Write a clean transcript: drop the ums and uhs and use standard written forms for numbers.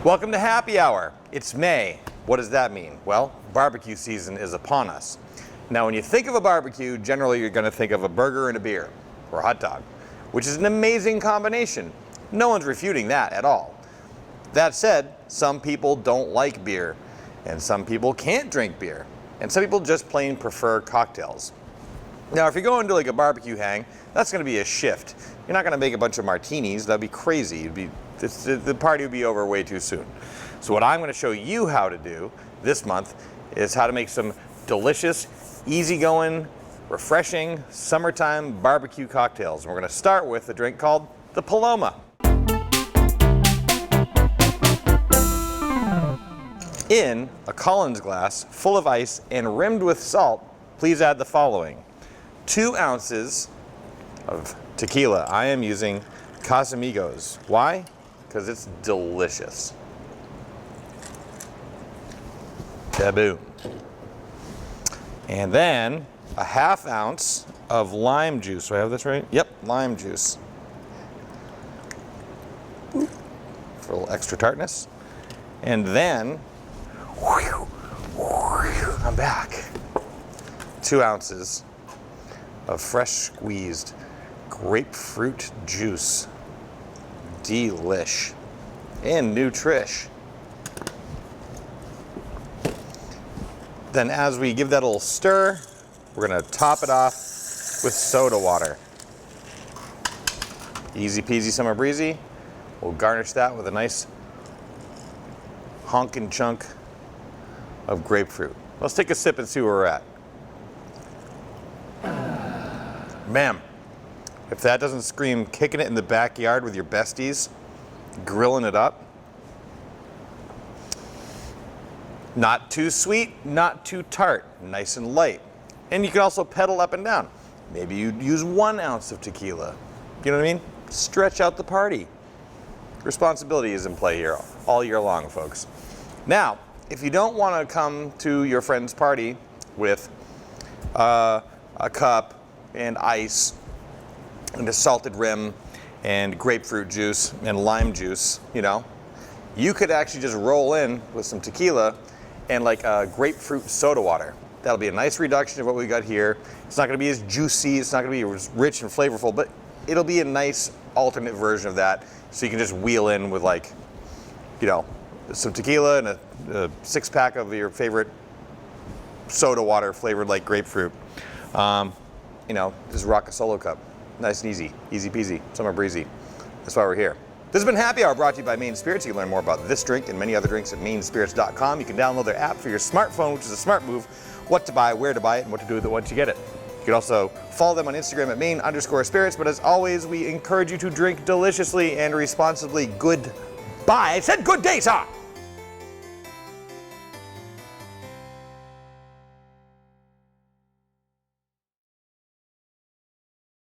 Welcome to Happy Hour. It's May. What does that mean? Well, barbecue season is upon us. Now, when you think of a barbecue, generally you're going to think of a burger and a beer, or a hot dog, which is an amazing combination. No one's refuting that at all. That said, some people don't like beer, and some people can't drink beer, and some people just plain prefer cocktails. Now, if you're going to like a barbecue hang, that's going to be a shift. You're not going to make a bunch of martinis. That'd be crazy. The party would be over way too soon. So what I'm going to show you how to do this month is how to make some delicious, easygoing, refreshing, summertime barbecue cocktails. And we're going to start with a drink called the Paloma. In a Collins glass full of ice and rimmed with salt, please add the following: 2 ounces of tequila. I am using Casamigos. Why? Because it's delicious. Kaboom. And then a 1/2 ounce of lime juice. Do I have this right? Yep, lime juice. For a little extra tartness. And then, I'm back. 2 ounces of fresh squeezed grapefruit juice. Delish. And nutrish. Then as we give that a little stir, we're gonna top it off with soda water. Easy peasy summer breezy. We'll garnish that with a nice honkin' chunk of grapefruit. Let's take a sip and see where we're at. Ma'am, if that doesn't scream kicking it in the backyard with your besties, grilling it up. Not too sweet, not too tart, nice and light. And you can also pedal up and down. Maybe you'd use 1 ounce of tequila. You know what I mean? Stretch out the party. Responsibility is in play here all year long, folks. Now, if you don't want to come to your friend's party with a cup and ice and a salted rim and grapefruit juice and lime juice, you know, you could actually just roll in with some tequila and like a grapefruit soda water. That'll be a nice reduction of what we got here. It's not going to be as juicy, it's not going to be as rich and flavorful, but it'll be a nice alternate version of that. So you can just wheel in with, like, you know, some tequila and a 6-pack of your favorite soda water flavored like grapefruit. You know, just rock a solo cup. Nice and easy. Easy peasy. Summer breezy. That's why we're here. This has been Happy Hour, brought to you by Maine Spirits. You can learn more about this drink and many other drinks at mainspirits.com. You can download their app for your smartphone, which is a smart move. What to buy, where to buy it, and what to do with it once you get it. You can also follow them on Instagram at Maine_spirits. But as always, we encourage you to drink deliciously and responsibly. Goodbye. I said good day, sir.